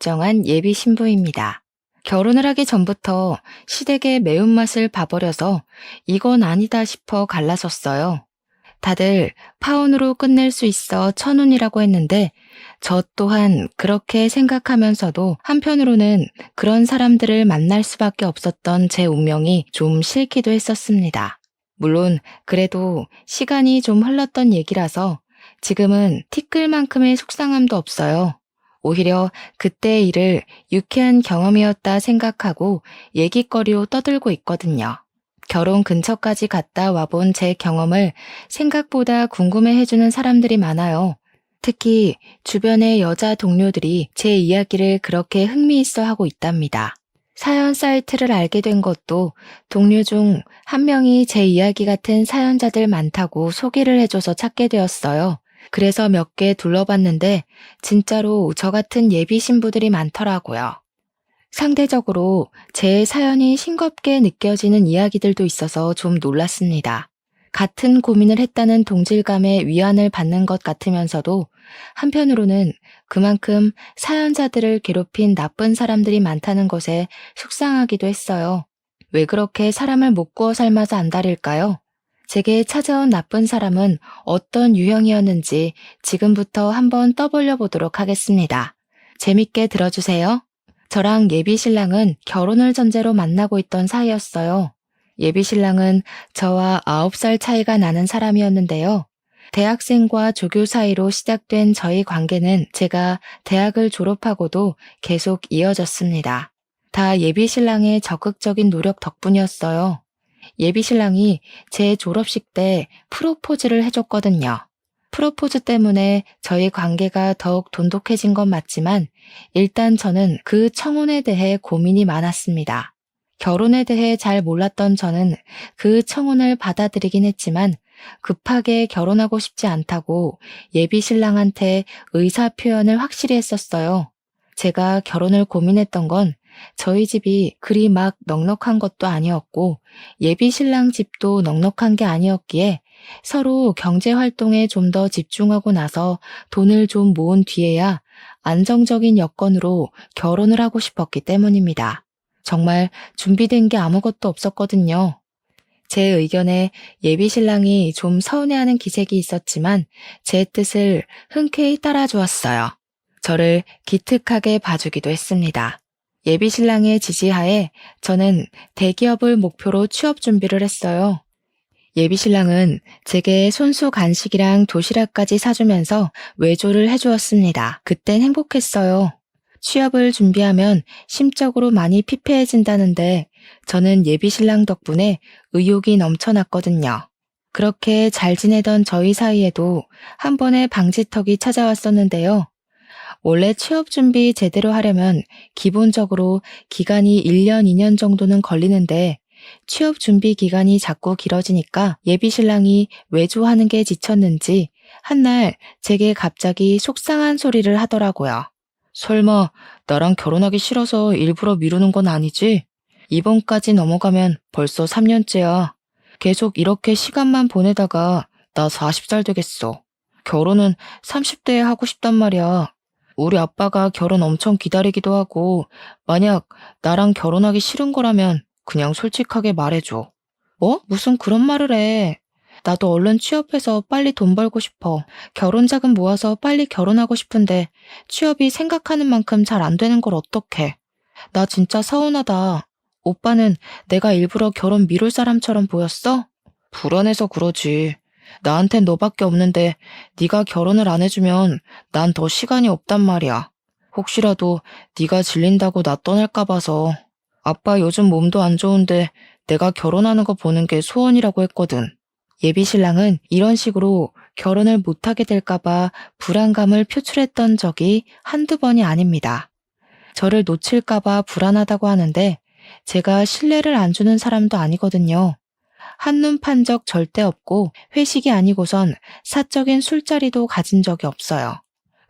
입정한 예비 신부입니다. 결혼을 하기 전부터 시댁의 매운맛을 봐버려서 이건 아니다 싶어 갈라섰어요. 다들 파혼으로 끝낼 수 있어 천운이라고 했는데 저 또한 그렇게 생각하면서도 한편으로는 그런 사람들을 만날 수밖에 없었던 제 운명이 좀 싫기도 했었습니다. 물론 그래도 시간이 좀 흘렀던 얘기라서 지금은 티끌만큼의 속상함도 없어요. 오히려 그때의 일을 유쾌한 경험이었다 생각하고 얘기거리로 떠들고 있거든요. 결혼 근처까지 갔다 와본 제 경험을 생각보다 궁금해해주는 사람들이 많아요. 특히 주변의 여자 동료들이 제 이야기를 그렇게 흥미있어 하고 있답니다. 사연 사이트를 알게 된 것도 동료 중 한 명이 제 이야기 같은 사연자들 많다고 소개를 해줘서 찾게 되었어요. 그래서 몇 개 둘러봤는데 진짜로 저 같은 예비 신부들이 많더라고요. 상대적으로 제 사연이 싱겁게 느껴지는 이야기들도 있어서 좀 놀랐습니다. 같은 고민을 했다는 동질감에 위안을 받는 것 같으면서도 한편으로는 그만큼 사연자들을 괴롭힌 나쁜 사람들이 많다는 것에 속상하기도 했어요. 왜 그렇게 사람을 못 구워 삶아서 안달일까요? 제게 찾아온 나쁜 사람은 어떤 유형이었는지 지금부터 한번 떠벌려 보도록 하겠습니다. 재밌게 들어주세요. 저랑 예비 신랑은 결혼을 전제로 만나고 있던 사이였어요. 예비 신랑은 저와 9살 차이가 나는 사람이었는데요. 대학생과 조교 사이로 시작된 저희 관계는 제가 대학을 졸업하고도 계속 이어졌습니다. 다 예비 신랑의 적극적인 노력 덕분이었어요. 예비 신랑이 제 졸업식 때 프로포즈를 해줬거든요. 프로포즈 때문에 저희 관계가 더욱 돈독해진 건 맞지만 일단 저는 그 청혼에 대해 고민이 많았습니다. 결혼에 대해 잘 몰랐던 저는 그 청혼을 받아들이긴 했지만 급하게 결혼하고 싶지 않다고 예비 신랑한테 의사 표현을 확실히 했었어요. 제가 결혼을 고민했던 건 저희 집이 그리 막 넉넉한 것도 아니었고 예비 신랑 집도 넉넉한 게 아니었기에 서로 경제 활동에 좀 더 집중하고 나서 돈을 좀 모은 뒤에야 안정적인 여건으로 결혼을 하고 싶었기 때문입니다. 정말 준비된 게 아무것도 없었거든요. 제 의견에 예비 신랑이 좀 서운해하는 기색이 있었지만 제 뜻을 흔쾌히 따라주었어요. 저를 기특하게 봐주기도 했습니다. 예비 신랑의 지지하에 저는 대기업을 목표로 취업 준비를 했어요. 예비 신랑은 제게 손수 간식이랑 도시락까지 사주면서 외조를 해주었습니다. 그땐 행복했어요. 취업을 준비하면 심적으로 많이 피폐해진다는데 저는 예비 신랑 덕분에 의욕이 넘쳐났거든요. 그렇게 잘 지내던 저희 사이에도 한 번의 방지턱이 찾아왔었는데요. 원래 취업 준비 제대로 하려면 기본적으로 기간이 1년, 2년 정도는 걸리는데 취업 준비 기간이 자꾸 길어지니까 예비 신랑이 외조하는 게 지쳤는지 한날 제게 갑자기 속상한 소리를 하더라고요. 설마 나랑 결혼하기 싫어서 일부러 미루는 건 아니지? 이번까지 넘어가면 벌써 3년째야. 계속 이렇게 시간만 보내다가 나 40살 되겠어. 결혼은 30대에 하고 싶단 말이야. 우리 아빠가 결혼 엄청 기다리기도 하고 만약 나랑 결혼하기 싫은 거라면 그냥 솔직하게 말해줘. 뭐? 무슨 그런 말을 해. 나도 얼른 취업해서 빨리 돈 벌고 싶어. 결혼 자금 모아서 빨리 결혼하고 싶은데 취업이 생각하는 만큼 잘 안 되는 걸 어떡해. 나 진짜 서운하다. 오빠는 내가 일부러 결혼 미룰 사람처럼 보였어? 불안해서 그러지. 나한텐 너밖에 없는데 네가 결혼을 안 해주면 난 더 시간이 없단 말이야. 혹시라도 네가 질린다고 나 떠날까 봐서. 아빠 요즘 몸도 안 좋은데 내가 결혼하는 거 보는 게 소원이라고 했거든. 예비 신랑은 이런 식으로 결혼을 못하게 될까 봐 불안감을 표출했던 적이 한두 번이 아닙니다. 저를 놓칠까 봐 불안하다고 하는데 제가 신뢰를 안 주는 사람도 아니거든요. 한눈 판 적 절대 없고 회식이 아니고선 사적인 술자리도 가진 적이 없어요.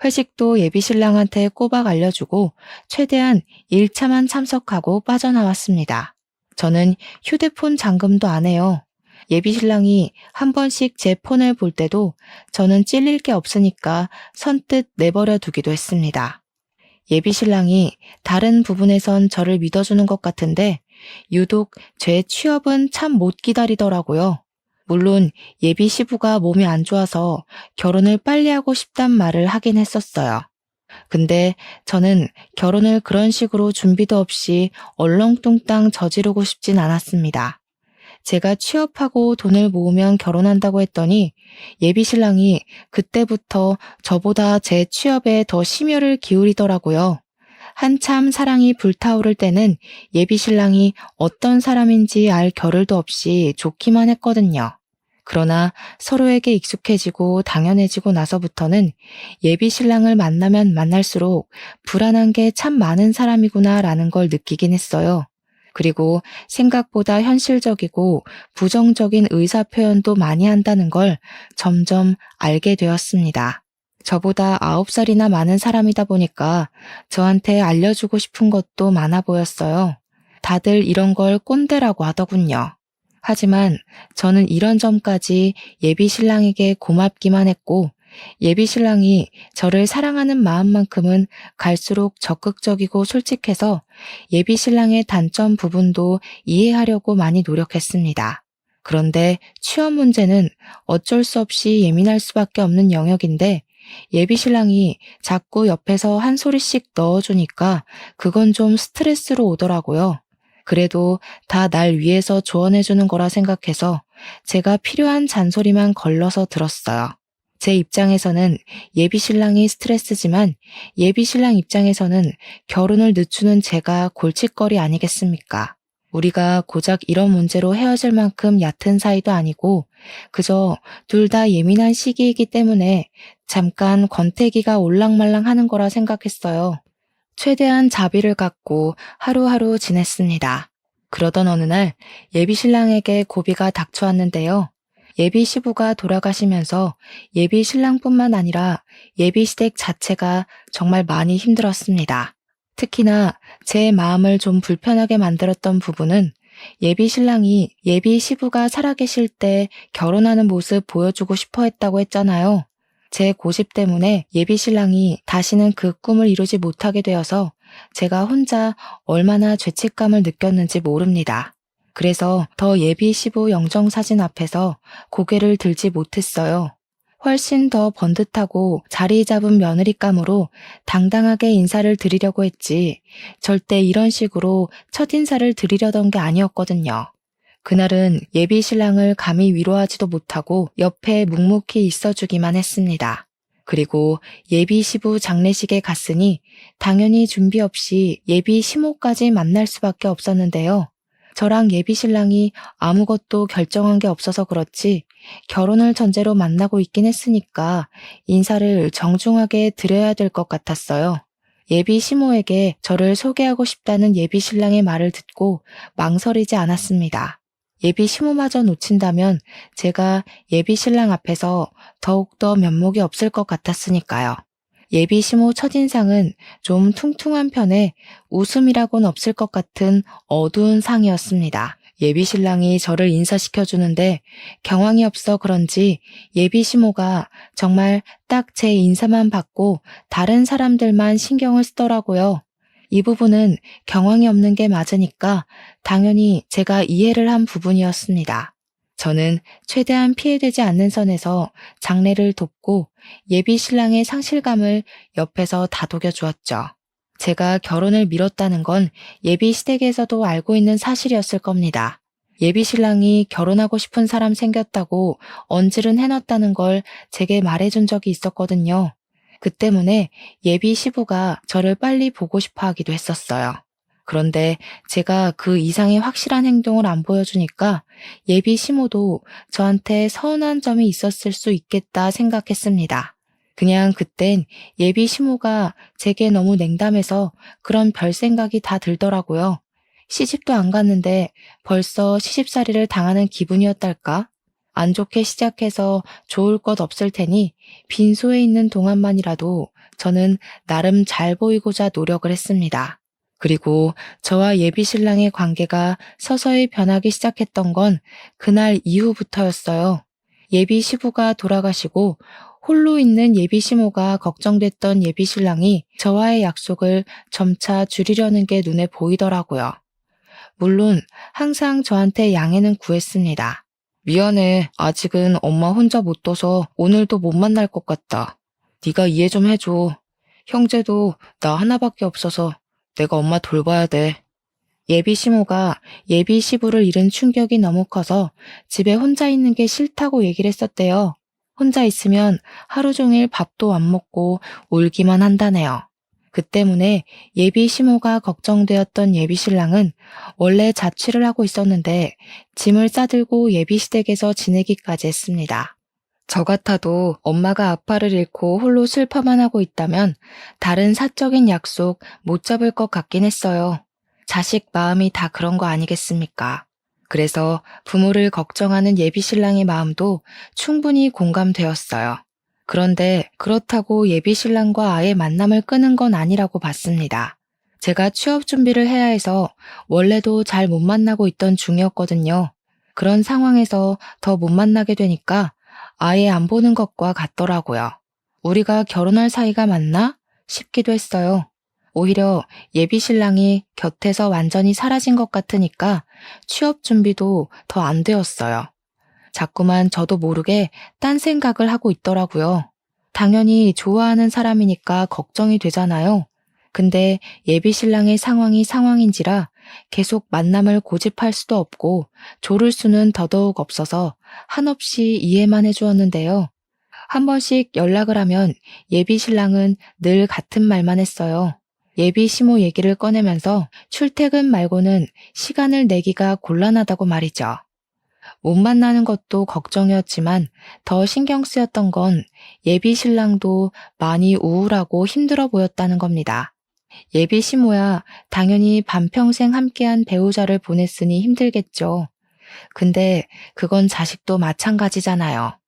회식도 예비 신랑한테 꼬박 알려주고 최대한 1차만 참석하고 빠져나왔습니다. 저는 휴대폰 잠금도 안 해요. 예비 신랑이 한 번씩 제 폰을 볼 때도 저는 찔릴 게 없으니까 선뜻 내버려 두기도 했습니다. 예비 신랑이 다른 부분에선 저를 믿어주는 것 같은데 유독 제 취업은 참 못 기다리더라고요. 물론 예비 시부가 몸이 안 좋아서 결혼을 빨리 하고 싶단 말을 하긴 했었어요. 근데 저는 결혼을 그런 식으로 준비도 없이 얼렁뚱땅 저지르고 싶진 않았습니다. 제가 취업하고 돈을 모으면 결혼한다고 했더니 예비 신랑이 그때부터 저보다 제 취업에 더 심혈을 기울이더라고요. 한참 사랑이 불타오를 때는 예비 신랑이 어떤 사람인지 알 겨를도 없이 좋기만 했거든요. 그러나 서로에게 익숙해지고 당연해지고 나서부터는 예비 신랑을 만나면 만날수록 불안한 게 참 많은 사람이구나라는 걸 느끼긴 했어요. 그리고 생각보다 현실적이고 부정적인 의사 표현도 많이 한다는 걸 점점 알게 되었습니다. 저보다 9살이나 많은 사람이다 보니까 저한테 알려주고 싶은 것도 많아 보였어요. 다들 이런 걸 꼰대라고 하더군요. 하지만 저는 이런 점까지 예비 신랑에게 고맙기만 했고, 예비 신랑이 저를 사랑하는 마음만큼은 갈수록 적극적이고 솔직해서 예비 신랑의 단점 부분도 이해하려고 많이 노력했습니다. 그런데 취업 문제는 어쩔 수 없이 예민할 수밖에 없는 영역인데 예비 신랑이 자꾸 옆에서 한 소리씩 넣어주니까 그건 좀 스트레스로 오더라고요. 그래도 다 날 위해서 조언해주는 거라 생각해서 제가 필요한 잔소리만 걸러서 들었어요. 제 입장에서는 예비 신랑이 스트레스지만 예비 신랑 입장에서는 결혼을 늦추는 제가 골칫거리 아니겠습니까? 우리가 고작 이런 문제로 헤어질 만큼 얕은 사이도 아니고 그저 둘 다 예민한 시기이기 때문에 잠깐 권태기가 올랑말랑 하는 거라 생각했어요. 최대한 자비를 갖고 하루하루 지냈습니다. 그러던 어느 날 예비 신랑에게 고비가 닥쳐왔는데요. 예비 시부가 돌아가시면서 예비 신랑뿐만 아니라 예비 시댁 자체가 정말 많이 힘들었습니다. 특히나 제 마음을 좀 불편하게 만들었던 부분은 예비 신랑이 예비 시부가 살아계실 때 결혼하는 모습 보여주고 싶어 했다고 했잖아요. 제 고집 때문에 예비 신랑이 다시는 그 꿈을 이루지 못하게 되어서 제가 혼자 얼마나 죄책감을 느꼈는지 모릅니다. 그래서 더 예비 시부 영정사진 앞에서 고개를 들지 못했어요. 훨씬 더 번듯하고 자리 잡은 며느리감으로 당당하게 인사를 드리려고 했지 절대 이런 식으로 첫인사를 드리려던 게 아니었거든요. 그날은 예비 신랑을 감히 위로하지도 못하고 옆에 묵묵히 있어주기만 했습니다. 그리고 예비 시부 장례식에 갔으니 당연히 준비 없이 예비 시모까지 만날 수밖에 없었는데요. 저랑 예비 신랑이 아무것도 결정한 게 없어서 그렇지 결혼을 전제로 만나고 있긴 했으니까 인사를 정중하게 드려야 될 것 같았어요. 예비 시모에게 저를 소개하고 싶다는 예비 신랑의 말을 듣고 망설이지 않았습니다. 예비 시모마저 놓친다면 제가 예비 신랑 앞에서 더욱더 면목이 없을 것 같았으니까요. 예비 시모 첫인상은 좀 퉁퉁한 편에 웃음이라고는 없을 것 같은 어두운 상이었습니다. 예비 신랑이 저를 인사시켜주는데 경황이 없어 그런지 예비 시모가 정말 딱 제 인사만 받고 다른 사람들만 신경을 쓰더라고요. 이 부분은 경황이 없는 게 맞으니까 당연히 제가 이해를 한 부분이었습니다. 저는 최대한 피해되지 않는 선에서 장례를 돕고 예비 신랑의 상실감을 옆에서 다독여 주었죠. 제가 결혼을 미뤘다는 건 예비 시댁에서도 알고 있는 사실이었을 겁니다. 예비 신랑이 결혼하고 싶은 사람 생겼다고 언질은 해놨다는 걸 제게 말해준 적이 있었거든요. 그 때문에 예비 시부가 저를 빨리 보고 싶어 하기도 했었어요. 그런데 제가 그 이상의 확실한 행동을 안 보여주니까 예비 시모도 저한테 서운한 점이 있었을 수 있겠다 생각했습니다. 그냥 그땐 예비 시모가 제게 너무 냉담해서 그런 별 생각이 다 들더라고요. 시집도 안 갔는데 벌써 시집살이를 당하는 기분이었달까? 안 좋게 시작해서 좋을 것 없을 테니 빈소에 있는 동안만이라도 저는 나름 잘 보이고자 노력을 했습니다. 그리고 저와 예비 신랑의 관계가 서서히 변하기 시작했던 건 그날 이후부터였어요. 예비 시부가 돌아가시고 홀로 있는 예비 시모가 걱정됐던 예비 신랑이 저와의 약속을 점차 줄이려는 게 눈에 보이더라고요. 물론 항상 저한테 양해는 구했습니다. 미안해. 아직은 엄마 혼자 못 둬서 오늘도 못 만날 것 같다. 네가 이해 좀 해줘. 형제도 나 하나밖에 없어서 내가 엄마 돌봐야 돼. 예비 시모가 예비 시부를 잃은 충격이 너무 커서 집에 혼자 있는 게 싫다고 얘기를 했었대요. 혼자 있으면 하루 종일 밥도 안 먹고 울기만 한다네요. 그 때문에 예비 시모가 걱정되었던 예비 신랑은 원래 자취를 하고 있었는데 짐을 싸들고 예비 시댁에서 지내기까지 했습니다. 저 같아도 엄마가 아빠를 잃고 홀로 슬퍼만 하고 있다면 다른 사적인 약속 못 잡을 것 같긴 했어요. 자식 마음이 다 그런 거 아니겠습니까? 그래서 부모를 걱정하는 예비 신랑의 마음도 충분히 공감되었어요. 그런데 그렇다고 예비 신랑과 아예 만남을 끊은 건 아니라고 봤습니다. 제가 취업 준비를 해야 해서 원래도 잘 못 만나고 있던 중이었거든요. 그런 상황에서 더 못 만나게 되니까 아예 안 보는 것과 같더라고요. 우리가 결혼할 사이가 맞나? 싶기도 했어요. 오히려 예비 신랑이 곁에서 완전히 사라진 것 같으니까 취업 준비도 더 안 되었어요. 자꾸만 저도 모르게 딴 생각을 하고 있더라고요. 당연히 좋아하는 사람이니까 걱정이 되잖아요. 근데 예비 신랑의 상황이 상황인지라 계속 만남을 고집할 수도 없고 조를 수는 더더욱 없어서 한없이 이해만 해주었는데요. 한 번씩 연락을 하면 예비 신랑은 늘 같은 말만 했어요. 예비 시모 얘기를 꺼내면서 출퇴근 말고는 시간을 내기가 곤란하다고 말이죠. 못 만나는 것도 걱정이었지만 더 신경 쓰였던 건 예비 신랑도 많이 우울하고 힘들어 보였다는 겁니다. 예비 시모야 당연히 반평생 함께한 배우자를 보냈으니 힘들겠죠. 근데 그건 자식도 마찬가지잖아요.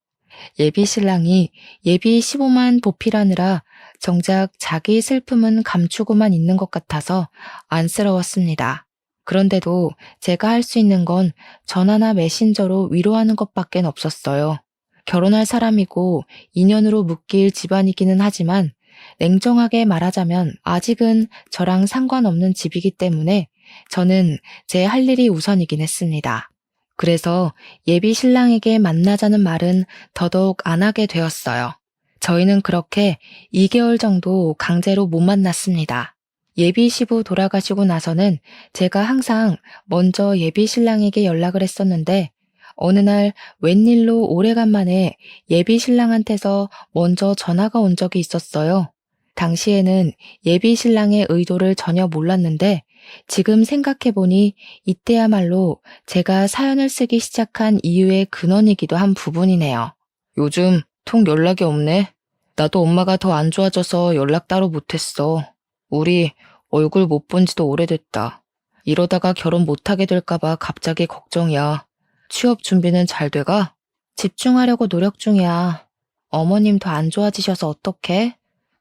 예비 신랑이 예비 시모만 보필하느라 정작 자기 슬픔은 감추고만 있는 것 같아서 안쓰러웠습니다. 그런데도 제가 할 수 있는 건 전화나 메신저로 위로하는 것밖엔 없었어요. 결혼할 사람이고 인연으로 묶일 집안이기는 하지만 냉정하게 말하자면 아직은 저랑 상관없는 집이기 때문에 저는 제 할 일이 우선이긴 했습니다. 그래서 예비 신랑에게 만나자는 말은 더더욱 안 하게 되었어요. 저희는 그렇게 2개월 정도 강제로 못 만났습니다. 예비 시부 돌아가시고 나서는 제가 항상 먼저 예비 신랑에게 연락을 했었는데 어느 날 웬일로 오래간만에 예비 신랑한테서 먼저 전화가 온 적이 있었어요. 당시에는 예비 신랑의 의도를 전혀 몰랐는데 지금 생각해보니 이때야말로 제가 사연을 쓰기 시작한 이유의 근원이기도 한 부분이네요. 요즘 통 연락이 없네. 나도 엄마가 더 안 좋아져서 연락 따로 못했어. 우리 얼굴 못 본 지도 오래됐다. 이러다가 결혼 못하게 될까봐 갑자기 걱정이야. 취업 준비는 잘 돼가? 집중하려고 노력 중이야. 어머님 더 안 좋아지셔서 어떡해?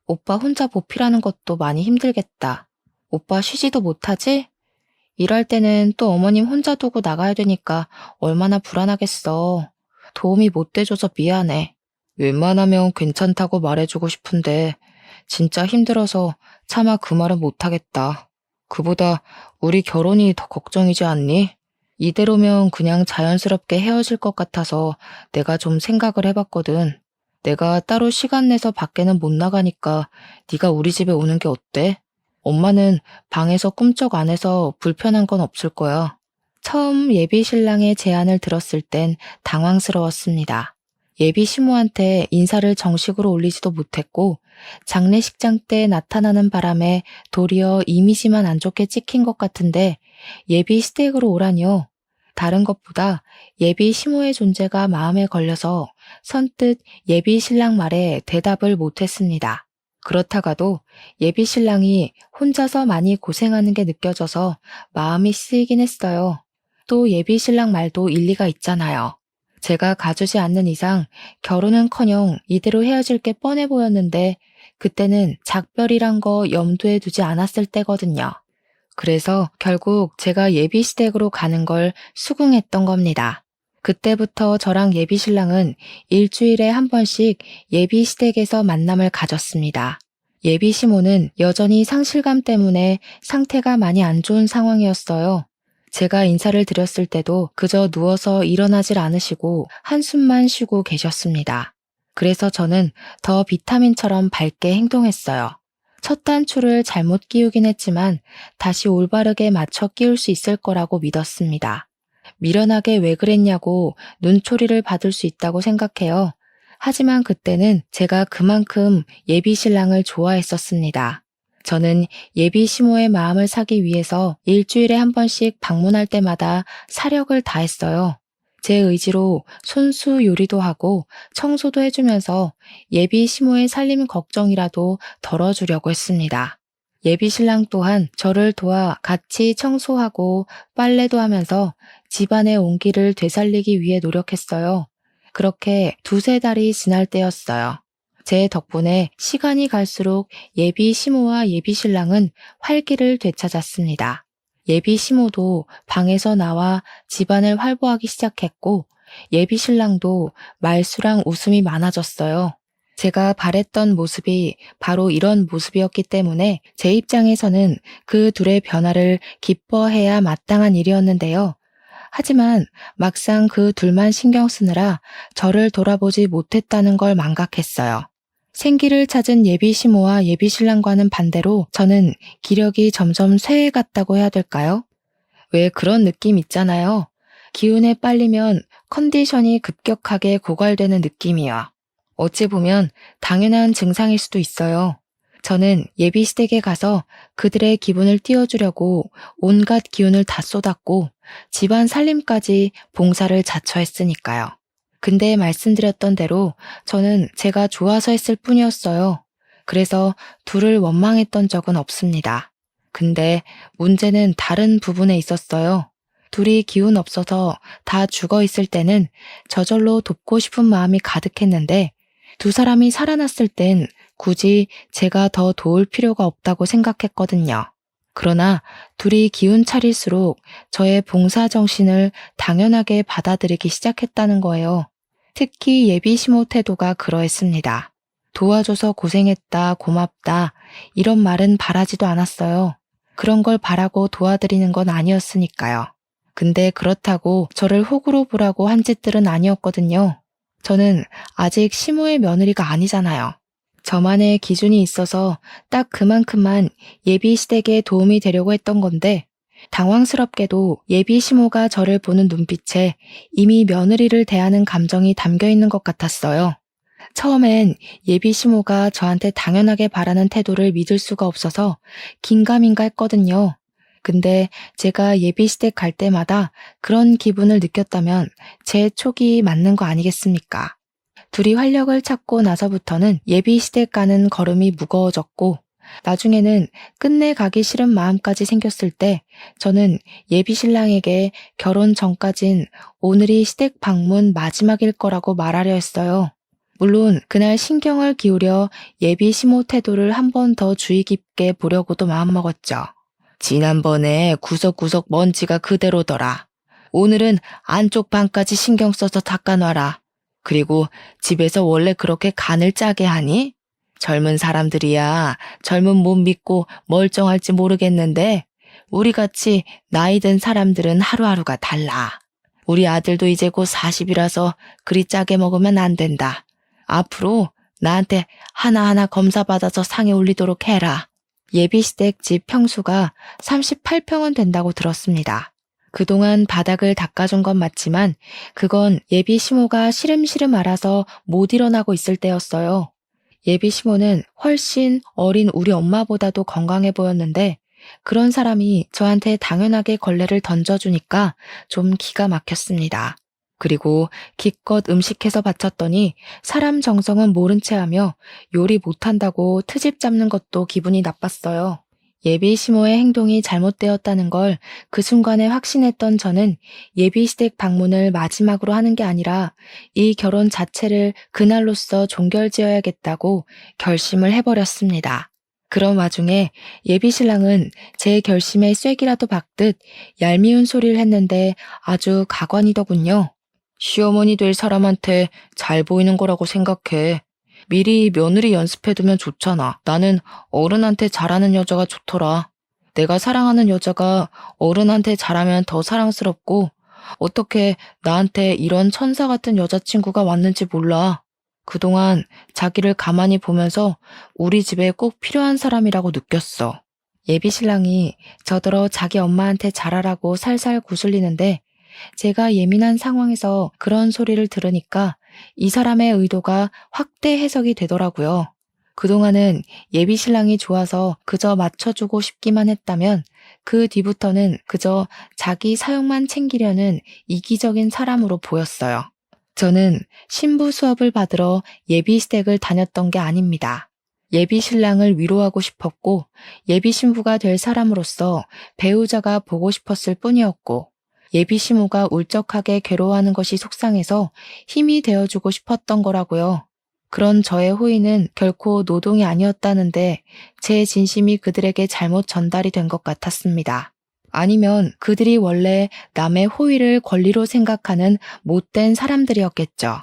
오빠 혼자 보필하는 것도 많이 힘들겠다. 오빠 쉬지도 못하지? 일할 때는 또 어머님 혼자 두고 나가야 되니까 얼마나 불안하겠어. 도움이 못 돼줘서 미안해. 웬만하면 괜찮다고 말해주고 싶은데 진짜 힘들어서 차마 그 말은 못하겠다. 그보다 우리 결혼이 더 걱정이지 않니? 이대로면 그냥 자연스럽게 헤어질 것 같아서 내가 좀 생각을 해봤거든. 내가 따로 시간 내서 밖에는 못 나가니까 네가 우리 집에 오는 게 어때? 엄마는 방에서 꿈쩍 안 해서 불편한 건 없을 거야. 처음 예비 신랑의 제안을 들었을 땐 당황스러웠습니다. 예비 시모한테 인사를 정식으로 올리지도 못했고 장례식장 때 나타나는 바람에 도리어 이미지만 안 좋게 찍힌 것 같은데 예비 시댁으로 오라니요. 다른 것보다 예비 시모의 존재가 마음에 걸려서 선뜻 예비 신랑 말에 대답을 못했습니다. 그렇다가도 예비 신랑이 혼자서 많이 고생하는 게 느껴져서 마음이 쓰이긴 했어요. 또 예비 신랑 말도 일리가 있잖아요. 제가 가주지 않는 이상 결혼은커녕 이대로 헤어질 게 뻔해 보였는데 그때는 작별이란 거 염두에 두지 않았을 때거든요. 그래서 결국 제가 예비 시댁으로 가는 걸 수긍했던 겁니다. 그때부터 저랑 예비신랑은 일주일에 한 번씩 예비시댁에서 만남을 가졌습니다. 예비시모는 여전히 상실감 때문에 상태가 많이 안 좋은 상황이었어요. 제가 인사를 드렸을 때도 그저 누워서 일어나질 않으시고 한숨만 쉬고 계셨습니다. 그래서 저는 더 비타민처럼 밝게 행동했어요. 첫 단추를 잘못 끼우긴 했지만 다시 올바르게 맞춰 끼울 수 있을 거라고 믿었습니다. 미련하게 왜 그랬냐고 눈초리를 받을 수 있다고 생각해요. 하지만 그때는 제가 그만큼 예비 신랑을 좋아했었습니다. 저는 예비 시모의 마음을 사기 위해서 일주일에 한 번씩 방문할 때마다 사력을 다했어요. 제 의지로 손수 요리도 하고 청소도 해주면서 예비 시모의 살림 걱정이라도 덜어주려고 했습니다. 예비 신랑 또한 저를 도와 같이 청소하고 빨래도 하면서 집안의 온기를 되살리기 위해 노력했어요. 그렇게 두세 달이 지날 때였어요. 제 덕분에 시간이 갈수록 예비 시모와 예비 신랑은 활기를 되찾았습니다. 예비 시모도 방에서 나와 집안을 활보하기 시작했고 예비 신랑도 말수랑 웃음이 많아졌어요. 제가 바랬던 모습이 바로 이런 모습이었기 때문에 제 입장에서는 그 둘의 변화를 기뻐해야 마땅한 일이었는데요. 하지만 막상 그 둘만 신경 쓰느라 저를 돌아보지 못했다는 걸 망각했어요. 생기를 찾은 예비 시모와 예비 신랑과는 반대로 저는 기력이 점점 쇠해갔다고 해야 될까요? 왜 그런 느낌 있잖아요. 기운에 빨리면 컨디션이 급격하게 고갈되는 느낌이야. 어찌 보면 당연한 증상일 수도 있어요. 저는 예비 시댁에 가서 그들의 기분을 띄워주려고 온갖 기운을 다 쏟았고 집안 살림까지 봉사를 자처했으니까요. 근데 말씀드렸던 대로 저는 제가 좋아서 했을 뿐이었어요. 그래서 둘을 원망했던 적은 없습니다. 근데 문제는 다른 부분에 있었어요. 둘이 기운 없어서 다 죽어 있을 때는 저절로 돕고 싶은 마음이 가득했는데 두 사람이 살아났을 땐 굳이 제가 더 도울 필요가 없다고 생각했거든요. 그러나 둘이 기운 차릴수록 저의 봉사 정신을 당연하게 받아들이기 시작했다는 거예요. 특히 예비 시모 태도가 그러했습니다. 도와줘서 고생했다, 고맙다, 이런 말은 바라지도 않았어요. 그런 걸 바라고 도와드리는 건 아니었으니까요. 근데 그렇다고 저를 호구로 보라고 한 짓들은 아니었거든요. 저는 아직 시모의 며느리가 아니잖아요. 저만의 기준이 있어서 딱 그만큼만 예비 시댁에 도움이 되려고 했던 건데 당황스럽게도 예비 시모가 저를 보는 눈빛에 이미 며느리를 대하는 감정이 담겨 있는 것 같았어요. 처음엔 예비 시모가 저한테 당연하게 바라는 태도를 믿을 수가 없어서 긴가민가 했거든요. 근데 제가 예비 시댁 갈 때마다 그런 기분을 느꼈다면 제 촉이 맞는 거 아니겠습니까? 둘이 활력을 찾고 나서부터는 예비 시댁 가는 걸음이 무거워졌고 나중에는 끝내 가기 싫은 마음까지 생겼을 때 저는 예비 신랑에게 결혼 전까진 오늘이 시댁 방문 마지막일 거라고 말하려 했어요. 물론 그날 신경을 기울여 예비 시모 태도를 한 번 더 주의 깊게 보려고도 마음먹었죠. 지난번에 구석구석 먼지가 그대로더라. 오늘은 안쪽 방까지 신경 써서 닦아놔라. 그리고 집에서 원래 그렇게 간을 짜게 하니? 젊은 사람들이야 젊은 몸 믿고 멀쩡할지 모르겠는데 우리같이 나이 든 사람들은 하루하루가 달라. 우리 아들도 이제 곧 40이라서 그리 짜게 먹으면 안 된다. 앞으로 나한테 하나하나 검사받아서 상에 올리도록 해라. 예비시댁 집 평수가 38평은 된다고 들었습니다. 그동안 바닥을 닦아준 건 맞지만 그건 예비 시모가 시름시름 앓아서 못 일어나고 있을 때였어요. 예비 시모는 훨씬 어린 우리 엄마보다도 건강해 보였는데 그런 사람이 저한테 당연하게 걸레를 던져주니까 좀 기가 막혔습니다. 그리고 기껏 음식해서 바쳤더니 사람 정성은 모른 채 하며 요리 못한다고 트집 잡는 것도 기분이 나빴어요. 예비 시모의 행동이 잘못되었다는 걸 그 순간에 확신했던 저는 예비 시댁 방문을 마지막으로 하는 게 아니라 이 결혼 자체를 그날로써 종결지어야겠다고 결심을 해버렸습니다. 그런 와중에 예비 신랑은 제 결심에 쐐기라도 박듯 얄미운 소리를 했는데 아주 가관이더군요. 시어머니 될 사람한테 잘 보이는 거라고 생각해. 미리 며느리 연습해두면 좋잖아. 나는 어른한테 잘하는 여자가 좋더라. 내가 사랑하는 여자가 어른한테 잘하면 더 사랑스럽고 어떻게 나한테 이런 천사 같은 여자친구가 왔는지 몰라. 그동안 자기를 가만히 보면서 우리 집에 꼭 필요한 사람이라고 느꼈어. 예비 신랑이 저더러 자기 엄마한테 잘하라고 살살 구슬리는데 제가 예민한 상황에서 그런 소리를 들으니까 이 사람의 의도가 확대 해석이 되더라고요. 그동안은 예비 신랑이 좋아서 그저 맞춰주고 싶기만 했다면 그 뒤부터는 그저 자기 사용만 챙기려는 이기적인 사람으로 보였어요. 저는 신부 수업을 받으러 예비 시댁을 다녔던 게 아닙니다. 예비 신랑을 위로하고 싶었고 예비 신부가 될 사람으로서 배우자가 보고 싶었을 뿐이었고 예비 시모가 울적하게 괴로워하는 것이 속상해서 힘이 되어주고 싶었던 거라고요. 그런 저의 호의는 결코 노동이 아니었다는데 제 진심이 그들에게 잘못 전달이 된 것 같았습니다. 아니면 그들이 원래 남의 호의를 권리로 생각하는 못된 사람들이었겠죠.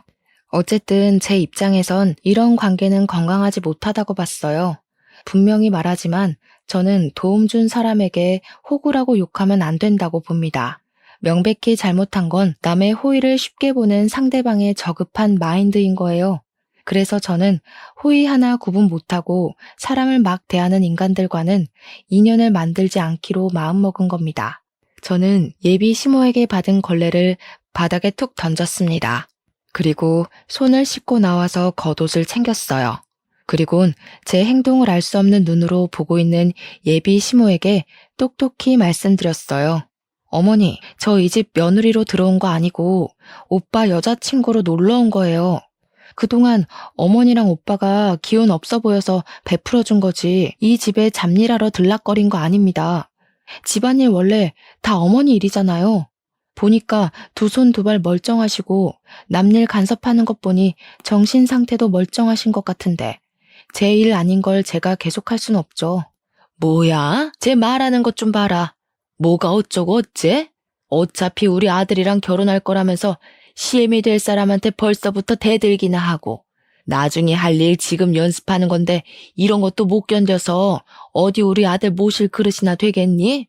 어쨌든 제 입장에선 이런 관계는 건강하지 못하다고 봤어요. 분명히 말하지만 저는 도움 준 사람에게 호구라고 욕하면 안 된다고 봅니다. 명백히 잘못한 건 남의 호의를 쉽게 보는 상대방의 저급한 마인드인 거예요. 그래서 저는 호의 하나 구분 못하고 사람을 막 대하는 인간들과는 인연을 만들지 않기로 마음먹은 겁니다. 저는 예비 시모에게 받은 걸레를 바닥에 툭 던졌습니다. 그리고 손을 씻고 나와서 겉옷을 챙겼어요. 그리곤 제 행동을 알 수 없는 눈으로 보고 있는 예비 시모에게 똑똑히 말씀드렸어요. 어머니, 저 이 집 며느리로 들어온 거 아니고 오빠 여자친구로 놀러 온 거예요. 그동안 어머니랑 오빠가 기운 없어 보여서 베풀어 준 거지 이 집에 잡일하러 들락거린 거 아닙니다. 집안일 원래 다 어머니 일이잖아요. 보니까 두 손 두 발 멀쩡하시고 남일 간섭하는 것 보니 정신 상태도 멀쩡하신 것 같은데 제 일 아닌 걸 제가 계속할 순 없죠. 뭐야? 제 말하는 것 좀 봐라. 뭐가 어쩌고 어째? 어차피 우리 아들이랑 결혼할 거라면서 시엠이 될 사람한테 벌써부터 대들기나 하고 나중에 할 일 지금 연습하는 건데 이런 것도 못 견뎌서 어디 우리 아들 모실 그릇이나 되겠니?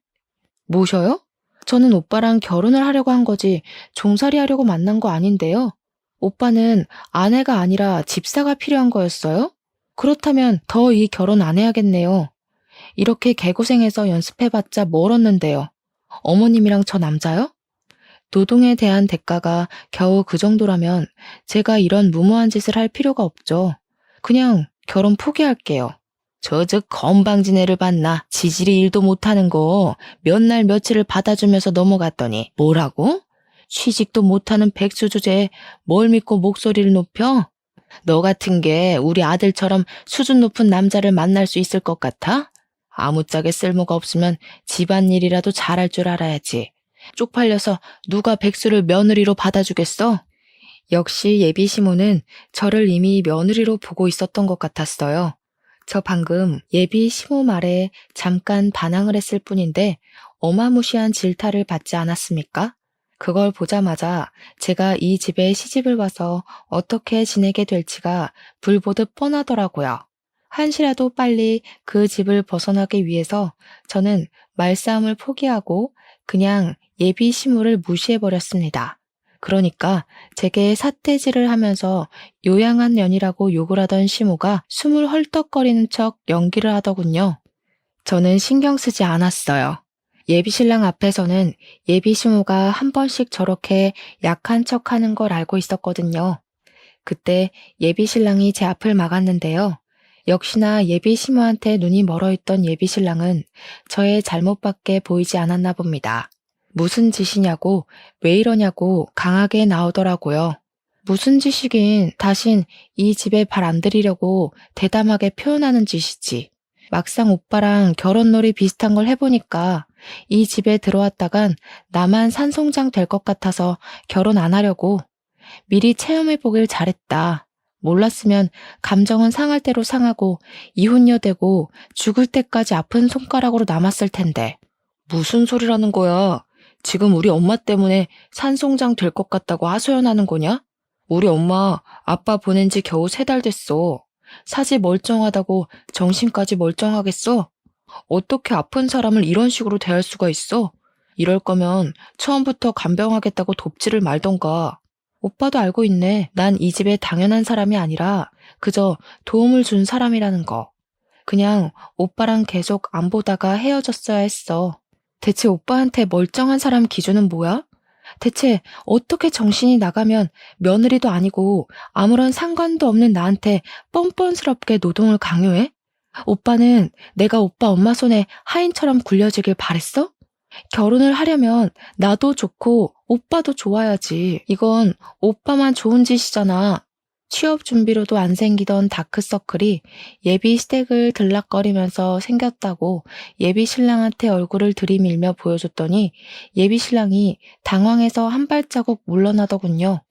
모셔요? 저는 오빠랑 결혼을 하려고 한 거지 종살이 하려고 만난 거 아닌데요. 오빠는 아내가 아니라 집사가 필요한 거였어요? 그렇다면 더 이 결혼 안 해야겠네요. 이렇게 개고생해서 연습해봤자 뭘 얻는데요. 어머님이랑 저 남자요? 노동에 대한 대가가 겨우 그 정도라면 제가 이런 무모한 짓을 할 필요가 없죠. 그냥 결혼 포기할게요. 저 건방진 애를 봤나? 지질이 일도 못하는 거 몇 날 며칠을 받아주면서 넘어갔더니 뭐라고? 취직도 못하는 백수 주제에 뭘 믿고 목소리를 높여? 너 같은 게 우리 아들처럼 수준 높은 남자를 만날 수 있을 것 같아? 아무짝에 쓸모가 없으면 집안일이라도 잘할 줄 알아야지. 쪽팔려서 누가 백수를 며느리로 받아주겠어? 역시 예비 시모는 저를 이미 며느리로 보고 있었던 것 같았어요. 저 방금 예비 시모 말에 잠깐 반항을 했을 뿐인데 어마무시한 질타를 받지 않았습니까? 그걸 보자마자 제가 이 집에 시집을 와서 어떻게 지내게 될지가 불보듯 뻔하더라고요. 한시라도 빨리 그 집을 벗어나기 위해서 저는 말싸움을 포기하고 그냥 예비 시모를 무시해버렸습니다. 그러니까 제게 삿대질을 하면서 요양한 년이라고 욕을 하던 시모가 숨을 헐떡거리는 척 연기를 하더군요. 저는 신경 쓰지 않았어요. 예비 신랑 앞에서는 예비 시모가 한 번씩 저렇게 약한 척 하는 걸 알고 있었거든요. 그때 예비 신랑이 제 앞을 막았는데요. 역시나 예비 시모한테 눈이 멀어있던 예비 신랑은 저의 잘못밖에 보이지 않았나 봅니다. 무슨 짓이냐고, 왜 이러냐고 강하게 나오더라고요. 무슨 짓이긴 다신 이 집에 발 안 들이려고 대담하게 표현하는 짓이지. 막상 오빠랑 결혼놀이 비슷한 걸 해보니까 이 집에 들어왔다간 나만 산송장 될 것 같아서 결혼 안 하려고. 미리 체험해보길 잘했다. 몰랐으면 감정은 상할 대로 상하고 이혼녀 되고 죽을 때까지 아픈 손가락으로 남았을 텐데. 무슨 소리라는 거야? 지금 우리 엄마 때문에 산송장 될 것 같다고 하소연하는 거냐? 우리 엄마 아빠 보낸 지 겨우 3달 됐어. 사지 멀쩡하다고 정신까지 멀쩡하겠어? 어떻게 아픈 사람을 이런 식으로 대할 수가 있어? 이럴 거면 처음부터 간병하겠다고 돕지를 말던가. 오빠도 알고 있네. 난 이 집에 당연한 사람이 아니라 그저 도움을 준 사람이라는 거. 그냥 오빠랑 계속 안 보다가 헤어졌어야 했어. 대체 오빠한테 멀쩡한 사람 기준은 뭐야? 대체 어떻게 정신이 나가면 며느리도 아니고 아무런 상관도 없는 나한테 뻔뻔스럽게 노동을 강요해? 오빠는 내가 오빠 엄마 손에 하인처럼 굴려지길 바랬어? 결혼을 하려면 나도 좋고 오빠도 좋아야지. 이건 오빠만 좋은 짓이잖아. 취업 준비로도 안 생기던 다크서클이 예비 시댁을 들락거리면서 생겼다고 예비 신랑한테 얼굴을 들이밀며 보여줬더니 예비 신랑이 당황해서 한 발자국 물러나더군요.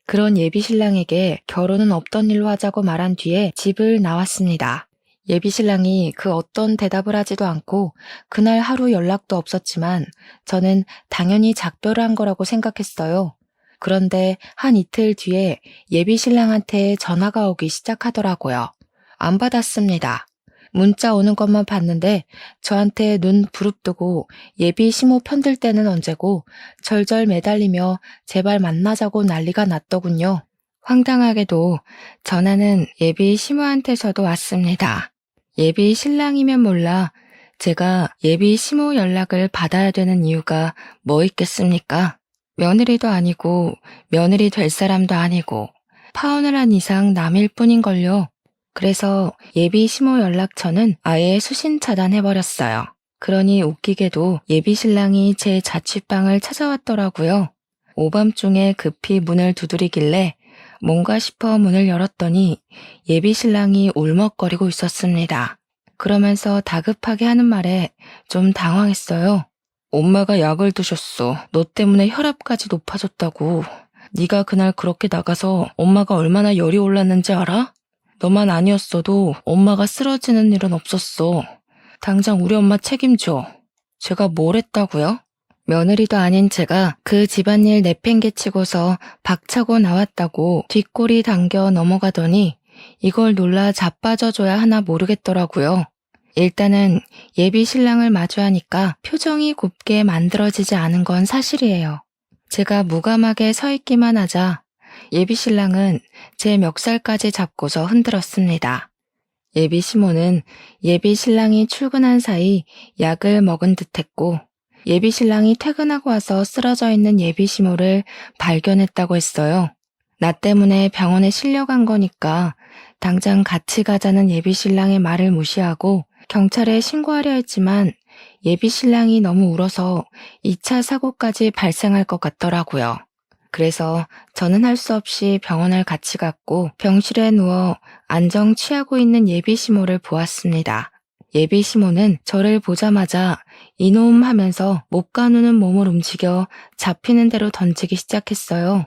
그런 예비 신랑에게 결혼은 없던 일로 하자고 말한 뒤에 집을 나왔습니다. 예비 신랑이 그 어떤 대답을 하지도 않고 그날 하루 연락도 없었지만 저는 당연히 작별을 한 거라고 생각했어요. 그런데 한 이틀 뒤에 예비 신랑한테 전화가 오기 시작하더라고요. 안 받았습니다. 문자 오는 것만 봤는데 저한테 눈 부릅뜨고 예비 시모 편들 때는 언제고 절절 매달리며 제발 만나자고 난리가 났더군요. 황당하게도 전화는 예비 시모한테서도 왔습니다. 예비 신랑이면 몰라 제가 예비 시모 연락을 받아야 되는 이유가 뭐 있겠습니까? 며느리도 아니고 며느리 될 사람도 아니고 파혼을 한 이상 남일 뿐인걸요. 그래서 예비 시모 연락처는 아예 수신 차단해버렸어요. 그러니 웃기게도 예비 신랑이 제 자취방을 찾아왔더라고요. 오밤중에 급히 문을 두드리길래 뭔가 싶어 문을 열었더니 예비 신랑이 울먹거리고 있었습니다. 그러면서 다급하게 하는 말에 좀 당황했어요. 엄마가 약을 드셨어. 너 때문에 혈압까지 높아졌다고. 네가 그날 그렇게 나가서 엄마가 얼마나 열이 올랐는지 알아? 너만 아니었어도 엄마가 쓰러지는 일은 없었어. 당장 우리 엄마 책임져. 제가 뭘 했다고요? 며느리도 아닌 제가 그 집안일 내팽개치고서 박차고 나왔다고 뒷골이 당겨 넘어가더니 이걸 놀라 자빠져줘야 하나 모르겠더라고요. 일단은 예비 신랑을 마주하니까 표정이 곱게 만들어지지 않은 건 사실이에요. 제가 무감하게 서 있기만 하자 예비 신랑은 제 멱살까지 잡고서 흔들었습니다. 예비 시모는 예비 신랑이 출근한 사이 약을 먹은 듯했고 예비 신랑이 퇴근하고 와서 쓰러져 있는 예비 시모를 발견했다고 했어요. 나 때문에 병원에 실려간 거니까 당장 같이 가자는 예비 신랑의 말을 무시하고 경찰에 신고하려 했지만 예비 신랑이 너무 울어서 2차 사고까지 발생할 것 같더라고요. 그래서 저는 할 수 없이 병원을 같이 갔고 병실에 누워 안정 취하고 있는 예비 시모를 보았습니다. 예비 시모는 저를 보자마자 이놈 하면서 못 가누는 몸을 움직여 잡히는 대로 던지기 시작했어요.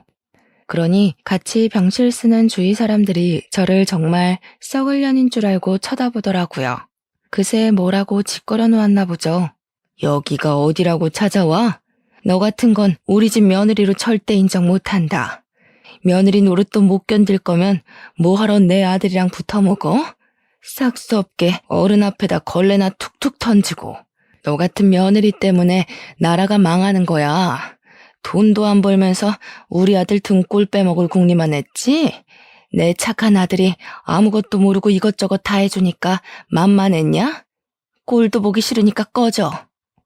그러니 같이 병실 쓰는 주위 사람들이 저를 정말 썩을 년인 줄 알고 쳐다보더라고요. 그새 뭐라고 짓거려 놓았나 보죠. 여기가 어디라고 찾아와? 너 같은 건 우리 집 며느리로 절대 인정 못한다. 며느리 노릇도 못 견딜 거면 뭐하러 내 아들이랑 붙어먹어? 싹수 없게 어른 앞에다 걸레나 툭툭 던지고. 너 같은 며느리 때문에 나라가 망하는 거야. 돈도 안 벌면서 우리 아들 등골 빼먹을 궁리만 했지? 내 착한 아들이 아무것도 모르고 이것저것 다 해주니까 만만했냐? 꼴도 보기 싫으니까 꺼져.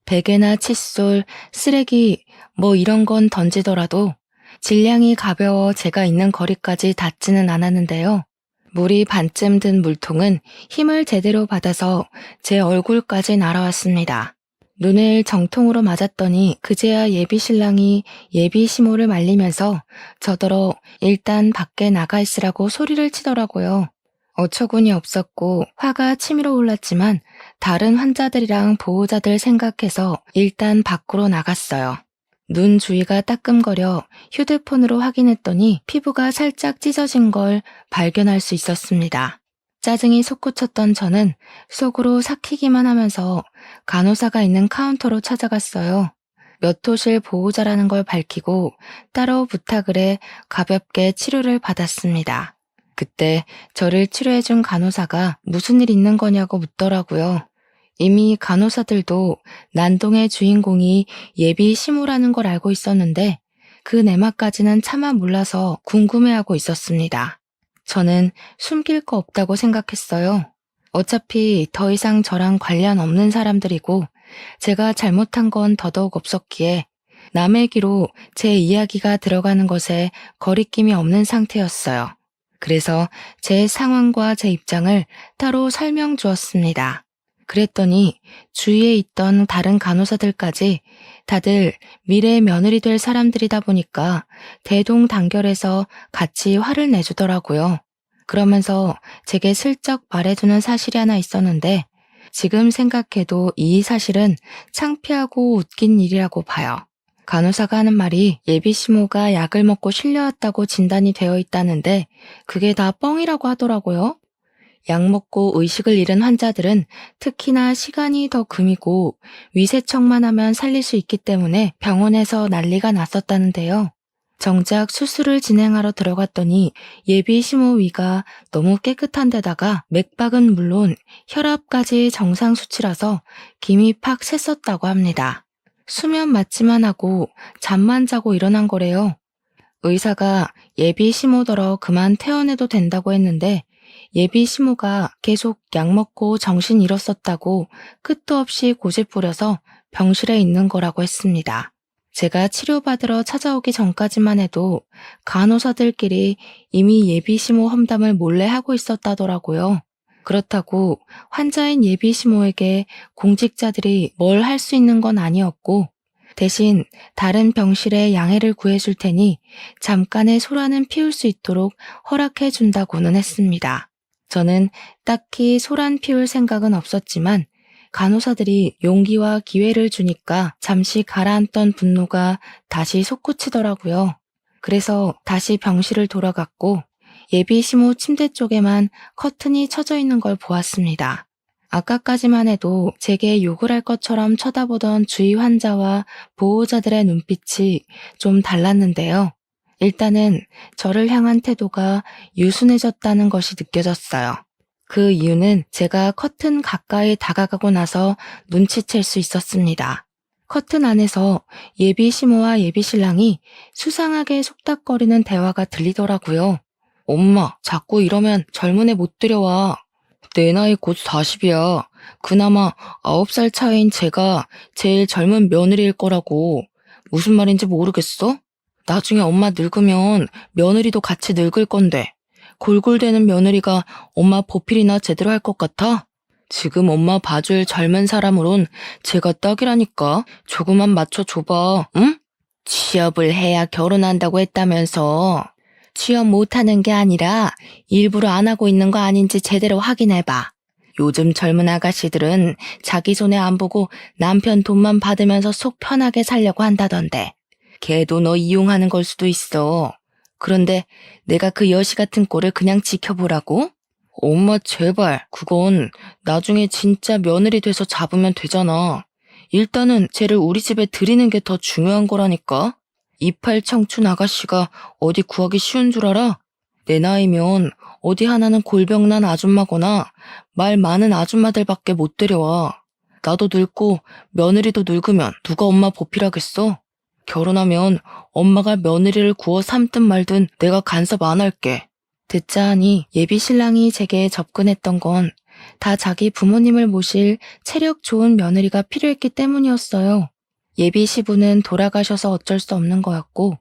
베개나 칫솔, 쓰레기 뭐 이런 건 던지더라도 질량이 가벼워 제가 있는 거리까지 닿지는 않았는데요. 물이 반쯤 든 물통은 힘을 제대로 받아서 제 얼굴까지 날아왔습니다. 눈을 정통으로 맞았더니 그제야 예비 신랑이 예비 시모를 말리면서 저더러 일단 밖에 나가 있으라고 소리를 치더라고요. 어처구니 없었고 화가 치밀어 올랐지만 다른 환자들이랑 보호자들 생각해서 일단 밖으로 나갔어요. 눈 주위가 따끔거려 휴대폰으로 확인했더니 피부가 살짝 찢어진 걸 발견할 수 있었습니다. 짜증이 솟구쳤던 저는 속으로 삭히기만 하면서 간호사가 있는 카운터로 찾아갔어요. 몇 호실 보호자라는 걸 밝히고 따로 부탁을 해 가볍게 치료를 받았습니다. 그때 저를 치료해준 간호사가 무슨 일 있는 거냐고 묻더라고요. 이미 간호사들도 난동의 주인공이 예비 시모라는 걸 알고 있었는데 그 내막까지는 차마 몰라서 궁금해하고 있었습니다. 저는 숨길 거 없다고 생각했어요. 어차피 더 이상 저랑 관련 없는 사람들이고 제가 잘못한 건 더더욱 없었기에 남의 귀로 제 이야기가 들어가는 것에 거리낌이 없는 상태였어요. 그래서 제 상황과 제 입장을 따로 설명 주었습니다. 그랬더니 주위에 있던 다른 간호사들까지 다들 미래 며느리 될 사람들이다 보니까 대동단결해서 같이 화를 내주더라고요. 그러면서 제게 슬쩍 말해주는 사실이 하나 있었는데 지금 생각해도 이 사실은 창피하고 웃긴 일이라고 봐요. 간호사가 하는 말이 예비시모가 약을 먹고 실려왔다고 진단이 되어 있다는데 그게 다 뻥이라고 하더라고요. 약 먹고 의식을 잃은 환자들은 특히나 시간이 더 금이고 위세척만 하면 살릴 수 있기 때문에 병원에서 난리가 났었다는데요. 정작 수술을 진행하러 들어갔더니 예비 시모 위가 너무 깨끗한 데다가 맥박은 물론 혈압까지 정상 수치라서 김이 팍 샜었다고 합니다. 수면 마취만 하고 잠만 자고 일어난 거래요. 의사가 예비 시모더러 그만 퇴원해도 된다고 했는데 예비 시모가 계속 약 먹고 정신 잃었었다고 끝도 없이 고집 부려서 병실에 있는 거라고 했습니다. 제가 치료받으러 찾아오기 전까지만 해도 간호사들끼리 이미 예비 시모 험담을 몰래 하고 있었다더라고요. 그렇다고 환자인 예비 시모에게 공직자들이 뭘 할 수 있는 건 아니었고 대신 다른 병실에 양해를 구해줄 테니 잠깐의 소란은 피울 수 있도록 허락해 준다고는 했습니다. 저는 딱히 소란 피울 생각은 없었지만 간호사들이 용기와 기회를 주니까 잠시 가라앉던 분노가 다시 솟구치더라고요. 그래서 다시 병실을 돌아갔고 예비 시모 침대 쪽에만 커튼이 쳐져 있는 걸 보았습니다. 아까까지만 해도 제게 욕을 할 것처럼 쳐다보던 주위 환자와 보호자들의 눈빛이 좀 달랐는데요. 일단은 저를 향한 태도가 유순해졌다는 것이 느껴졌어요. 그 이유는 제가 커튼 가까이 다가가고 나서 눈치챌 수 있었습니다. 커튼 안에서 예비 시모와 예비 신랑이 수상하게 속닥거리는 대화가 들리더라고요. 엄마, 자꾸 이러면 젊은 애 못 들여와. 내 나이 곧 40이야. 그나마 9살 차이인 제가 제일 젊은 며느리일 거라고. 무슨 말인지 모르겠어? 나중에 엄마 늙으면 며느리도 같이 늙을 건데 골골대는 며느리가 엄마 보필이나 제대로 할 것 같아? 지금 엄마 봐줄 젊은 사람으론 제가 딱이라니까. 조금만 맞춰줘봐, 응? 취업을 해야 결혼한다고 했다면서. 취업 못하는 게 아니라 일부러 안 하고 있는 거 아닌지 제대로 확인해봐. 요즘 젊은 아가씨들은 자기 손에 안 보고 남편 돈만 받으면서 속 편하게 살려고 한다던데. 걔도 너 이용하는 걸 수도 있어. 그런데 내가 그 여시 같은 꼴을 그냥 지켜보라고? 엄마 제발, 그건 나중에 진짜 며느리 돼서 잡으면 되잖아. 일단은 쟤를 우리 집에 들이는 게 더 중요한 거라니까. 이팔 청춘 아가씨가 어디 구하기 쉬운 줄 알아? 내 나이면 어디 하나는 골병난 아줌마거나 말 많은 아줌마들밖에 못 데려와. 나도 늙고 며느리도 늙으면 누가 엄마 보필하겠어? 결혼하면 엄마가 며느리를 구워 삼든 말든 내가 간섭 안 할게. 듣자 하니 예비 신랑이 제게 접근했던 건 다 자기 부모님을 모실 체력 좋은 며느리가 필요했기 때문이었어요. 예비 시부는 돌아가셔서 어쩔 수 없는 거였고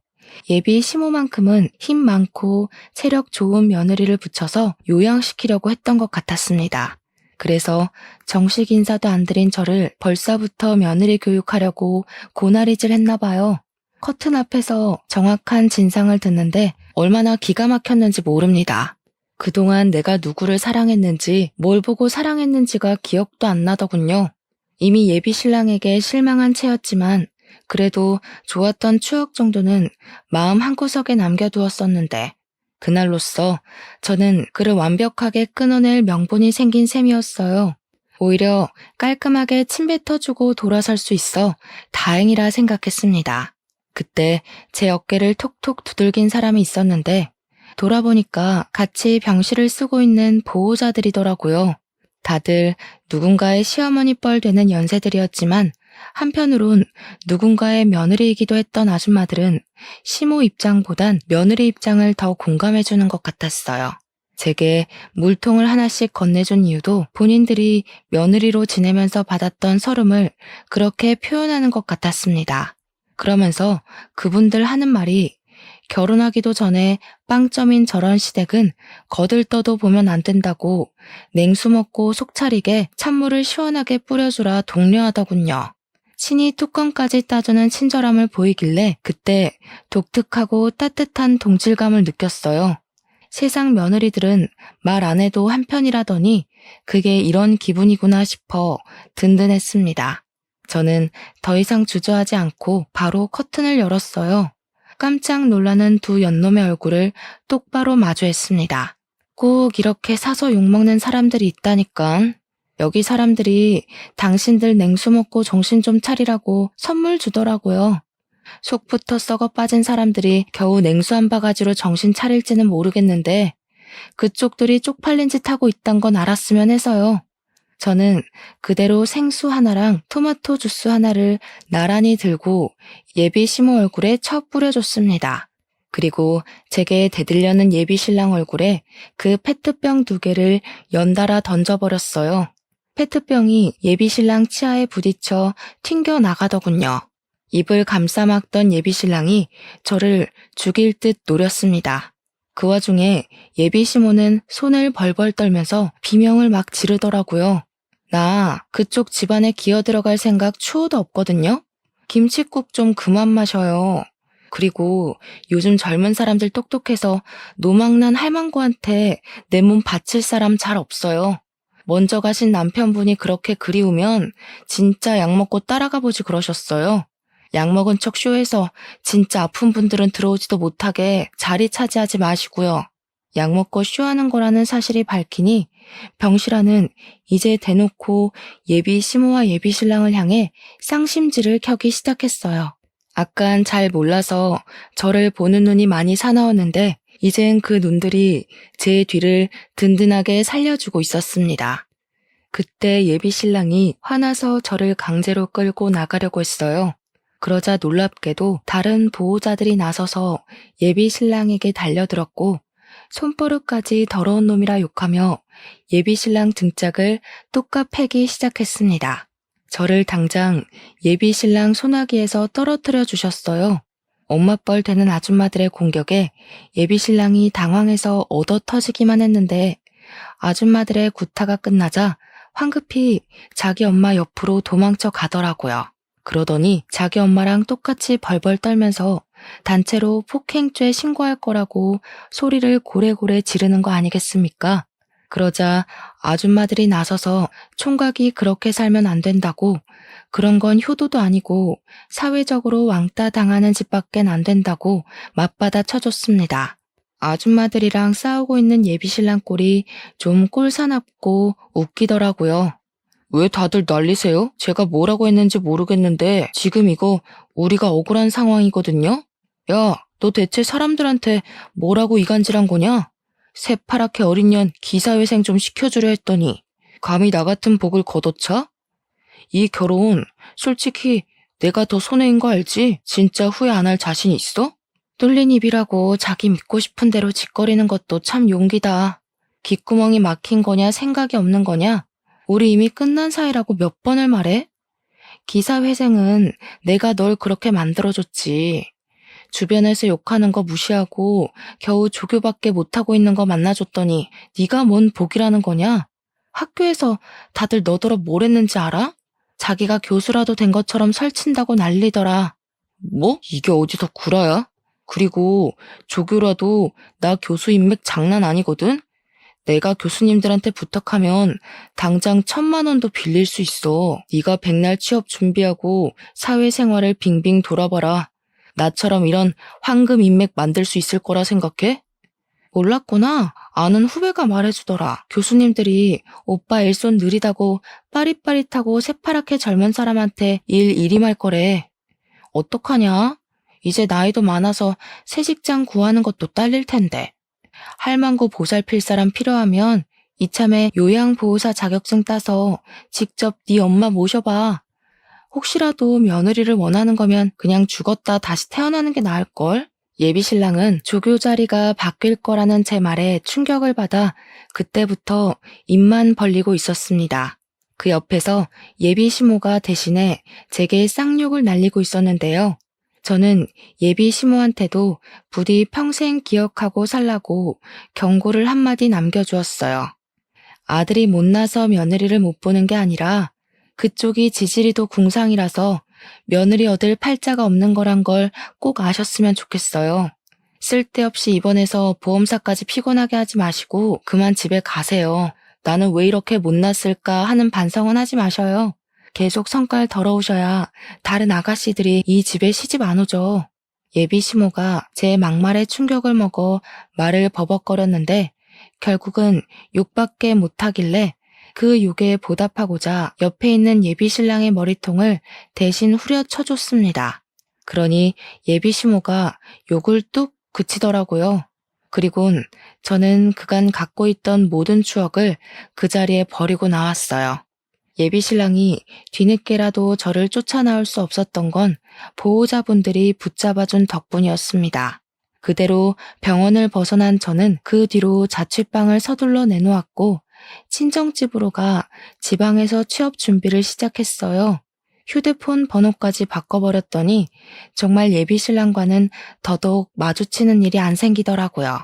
예비 시모만큼은 힘 많고 체력 좋은 며느리를 붙여서 요양시키려고 했던 것 같았습니다. 그래서 정식 인사도 안 드린 저를 벌써부터 며느리 교육하려고 고나리질 했나 봐요. 커튼 앞에서 정확한 진상을 듣는데 얼마나 기가 막혔는지 모릅니다. 그동안 내가 누구를 사랑했는지 뭘 보고 사랑했는지가 기억도 안 나더군요. 이미 예비 신랑에게 실망한 채였지만 그래도 좋았던 추억 정도는 마음 한구석에 남겨두었었는데 그날로써 저는 그를 완벽하게 끊어낼 명분이 생긴 셈이었어요. 오히려 깔끔하게 침 뱉어주고 돌아설 수 있어 다행이라 생각했습니다. 그때 제 어깨를 톡톡 두들긴 사람이 있었는데 돌아보니까 같이 병실을 쓰고 있는 보호자들이더라고요. 다들 누군가의 시어머니 뻘 되는 연세들이었지만 한편으론 누군가의 며느리이기도 했던 아줌마들은 시모 입장보단 며느리 입장을 더 공감해주는 것 같았어요. 제게 물통을 하나씩 건네준 이유도 본인들이 며느리로 지내면서 받았던 서름을 그렇게 표현하는 것 같았습니다. 그러면서 그분들 하는 말이 결혼하기도 전에 빵점인 저런 시댁은 거들떠도 보면 안 된다고 냉수 먹고 속 차리게 찬물을 시원하게 뿌려주라 독려하더군요. 친히 뚜껑까지 따주는 친절함을 보이길래 그때 독특하고 따뜻한 동질감을 느꼈어요. 세상 며느리들은 말 안 해도 한편이라더니 그게 이런 기분이구나 싶어 든든했습니다. 저는 더 이상 주저하지 않고 바로 커튼을 열었어요. 깜짝 놀라는 두 연놈의 얼굴을 똑바로 마주했습니다. 꼭 이렇게 사서 욕먹는 사람들이 있다니깐. 여기 사람들이 당신들 냉수 먹고 정신 좀 차리라고 선물 주더라고요. 속부터 썩어 빠진 사람들이 겨우 냉수 한 바가지로 정신 차릴지는 모르겠는데 그쪽들이 쪽팔린 짓 하고 있단 건 알았으면 해서요. 저는 그대로 생수 하나랑 토마토 주스 하나를 나란히 들고 예비 시모 얼굴에 쳐 뿌려줬습니다. 그리고 제게 대들려는 예비 신랑 얼굴에 그 페트병 2개를 연달아 던져버렸어요. 페트병이 예비 신랑 치아에 부딪혀 튕겨 나가더군요. 입을 감싸막던 예비 신랑이 저를 죽일 듯 노렸습니다. 그 와중에 예비 시모는 손을 벌벌 떨면서 비명을 막 지르더라고요. 나 그쪽 집안에 기어들어갈 생각 추호도 없거든요. 김칫국 좀 그만 마셔요. 그리고 요즘 젊은 사람들 똑똑해서 노망난 할망구한테 내 몸 바칠 사람 잘 없어요. 먼저 가신 남편분이 그렇게 그리우면 진짜 약 먹고 따라가 보지 그러셨어요. 약 먹은 척 쇼해서 진짜 아픈 분들은 들어오지도 못하게 자리 차지하지 마시고요. 약 먹고 쇼하는 거라는 사실이 밝히니 병실안은 이제 대놓고 예비 시모와 예비 신랑을 향해 쌍심지를 켜기 시작했어요. 아깐 잘 몰라서 저를 보는 눈이 많이 사나웠는데 이젠 그 눈들이 제 뒤를 든든하게 살려주고 있었습니다. 그때 예비 신랑이 화나서 저를 강제로 끌고 나가려고 했어요. 그러자 놀랍게도 다른 보호자들이 나서서 예비 신랑에게 달려들었고 손버릇까지 더러운 놈이라 욕하며 예비 신랑 등짝을 뚝갑 패기 시작했습니다. 저를 당장 예비 신랑 소나기에서 떨어뜨려 주셨어요. 엄마뻘 되는 아줌마들의 공격에 예비 신랑이 당황해서 얻어 터지기만 했는데 아줌마들의 구타가 끝나자 황급히 자기 엄마 옆으로 도망쳐 가더라고요. 그러더니 자기 엄마랑 똑같이 벌벌 떨면서 단체로 폭행죄 신고할 거라고 소리를 고래고래 지르는 거 아니겠습니까? 그러자 아줌마들이 나서서 총각이 그렇게 살면 안 된다고, 그런 건 효도도 아니고 사회적으로 왕따 당하는 집밖엔 안 된다고 맞받아 쳐줬습니다. 아줌마들이랑 싸우고 있는 예비신랑 꼴이 좀 꼴사납고 웃기더라고요. 왜 다들 난리세요? 제가 뭐라고 했는지 모르겠는데 지금 이거 우리가 억울한 상황이거든요? 야, 너 대체 사람들한테 뭐라고 이간질한 거냐? 새파랗게 어린 년 기사회생 좀 시켜주려 했더니 감히 나 같은 복을 걷어차? 이 결혼 솔직히 내가 더 손해인 거 알지? 진짜 후회 안 할 자신 있어? 뚫린 입이라고 자기 믿고 싶은 대로 짓거리는 것도 참 용기다. 귓구멍이 막힌 거냐 생각이 없는 거냐? 우리 이미 끝난 사이라고 몇 번을 말해? 기사회생은 내가 널 그렇게 만들어줬지. 주변에서 욕하는 거 무시하고 겨우 조교밖에 못하고 있는 거 만나줬더니 네가 뭔 복이라는 거냐? 학교에서 다들 너더러 뭘 했는지 알아? 자기가 교수라도 된 것처럼 설친다고 난리더라. 뭐? 이게 어디서 구라야? 그리고 조교라도 나 교수 인맥 장난 아니거든? 내가 교수님들한테 부탁하면 당장 1,000만 원도 빌릴 수 있어. 네가 백날 취업 준비하고 사회생활을 빙빙 돌아봐라. 나처럼 이런 황금 인맥 만들 수 있을 거라 생각해? 몰랐구나. 아는 후배가 말해주더라. 교수님들이 오빠 일손 느리다고 빠릿빠릿하고 새파랗게 젊은 사람한테 일 일임할 거래. 어떡하냐? 이제 나이도 많아서 새 직장 구하는 것도 딸릴 텐데. 할망구 보살필 사람 필요하면 이참에 요양보호사 자격증 따서 직접 네 엄마 모셔봐. 혹시라도 며느리를 원하는 거면 그냥 죽었다 다시 태어나는 게 나을걸? 예비신랑은 조교 자리가 바뀔 거라는 제 말에 충격을 받아 그때부터 입만 벌리고 있었습니다. 그 옆에서 예비시모가 대신에 제게 쌍욕을 날리고 있었는데요. 저는 예비시모한테도 부디 평생 기억하고 살라고 경고를 한마디 남겨주었어요. 아들이 못나서 며느리를 못 보는 게 아니라 그쪽이 지지리도 궁상이라서 며느리 얻을 팔자가 없는 거란 걸 꼭 아셨으면 좋겠어요. 쓸데없이 입원해서 보험사까지 피곤하게 하지 마시고 그만 집에 가세요. 나는 왜 이렇게 못났을까 하는 반성은 하지 마셔요. 계속 성깔 더러우셔야 다른 아가씨들이 이 집에 시집 안 오죠. 예비 시모가 제 막말에 충격을 먹어 말을 버벅거렸는데 결국은 욕밖에 못하길래 그 욕에 보답하고자 옆에 있는 예비 신랑의 머리통을 대신 후려쳐줬습니다. 그러니 예비 시모가 욕을 뚝 그치더라고요. 그리곤 저는 그간 갖고 있던 모든 추억을 그 자리에 버리고 나왔어요. 예비 신랑이 뒤늦게라도 저를 쫓아나올 수 없었던 건 보호자분들이 붙잡아준 덕분이었습니다. 그대로 병원을 벗어난 저는 그 뒤로 자취방을 서둘러 내놓았고 친정집으로 가 지방에서 취업 준비를 시작했어요. 휴대폰 번호까지 바꿔버렸더니 정말 예비신랑과는 더더욱 마주치는 일이 안 생기더라고요.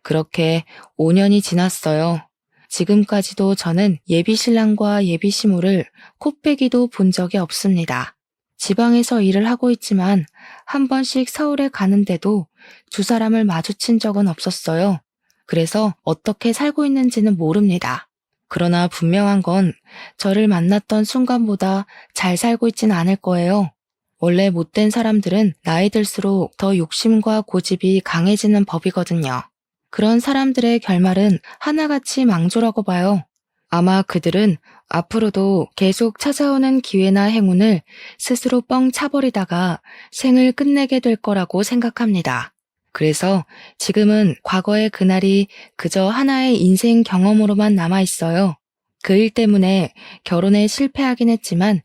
그렇게 5년이 지났어요. 지금까지도 저는 예비신랑과 예비시모를 코빼기도 본 적이 없습니다. 지방에서 일을 하고 있지만 한 번씩 서울에 가는데도 두 사람을 마주친 적은 없었어요. 그래서 어떻게 살고 있는지는 모릅니다. 그러나 분명한 건 저를 만났던 순간보다 잘 살고 있진 않을 거예요. 원래 못된 사람들은 나이 들수록 더 욕심과 고집이 강해지는 법이거든요. 그런 사람들의 결말은 하나같이 망조라고 봐요. 아마 그들은 앞으로도 계속 찾아오는 기회나 행운을 스스로 뻥 차버리다가 생을 끝내게 될 거라고 생각합니다. 그래서 지금은 과거의 그날이 그저 하나의 인생 경험으로만 남아있어요. 그 일 때문에 결혼에 실패하긴 했지만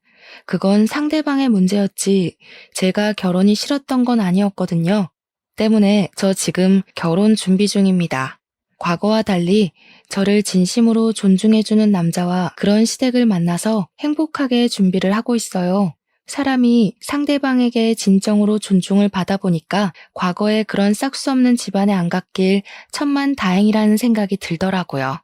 그건 상대방의 문제였지 제가 결혼이 싫었던 건 아니었거든요. 때문에 저 지금 결혼 준비 중입니다. 과거와 달리 저를 진심으로 존중해주는 남자와 그런 시댁을 만나서 행복하게 준비를 하고 있어요. 사람이 상대방에게 진정으로 존중을 받아보니까 과거에 그런 싹수 없는 집안에 안 갔길 천만 다행이라는 생각이 들더라고요.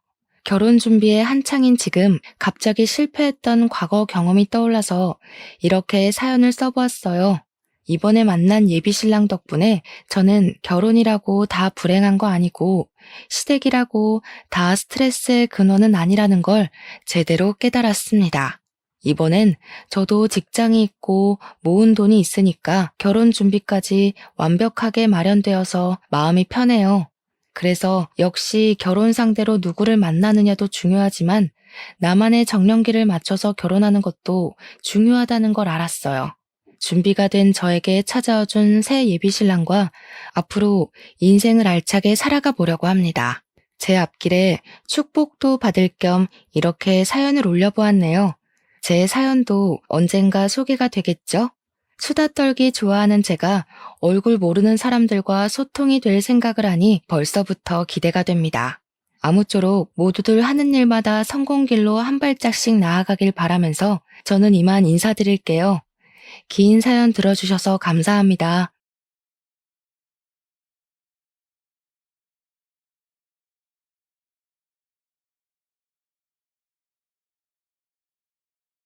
결혼 준비에 한창인 지금 갑자기 실패했던 과거 경험이 떠올라서 이렇게 사연을 써보았어요. 이번에 만난 예비신랑 덕분에 저는 결혼이라고 다 불행한 거 아니고 시댁이라고 다 스트레스의 근원은 아니라는 걸 제대로 깨달았습니다. 이번엔 저도 직장이 있고 모은 돈이 있으니까 결혼 준비까지 완벽하게 마련되어서 마음이 편해요. 그래서 역시 결혼 상대로 누구를 만나느냐도 중요하지만 나만의 정년기를 맞춰서 결혼하는 것도 중요하다는 걸 알았어요. 준비가 된 저에게 찾아와준 새 예비신랑과 앞으로 인생을 알차게 살아가 보려고 합니다. 제 앞길에 축복도 받을 겸 이렇게 사연을 올려보았네요. 제 사연도 언젠가 소개가 되겠죠? 수다 떨기 좋아하는 제가 얼굴 모르는 사람들과 소통이 될 생각을 하니 벌써부터 기대가 됩니다. 아무쪼록 모두들 하는 일마다 성공길로 한 발짝씩 나아가길 바라면서 저는 이만 인사드릴게요. 긴 사연 들어주셔서 감사합니다.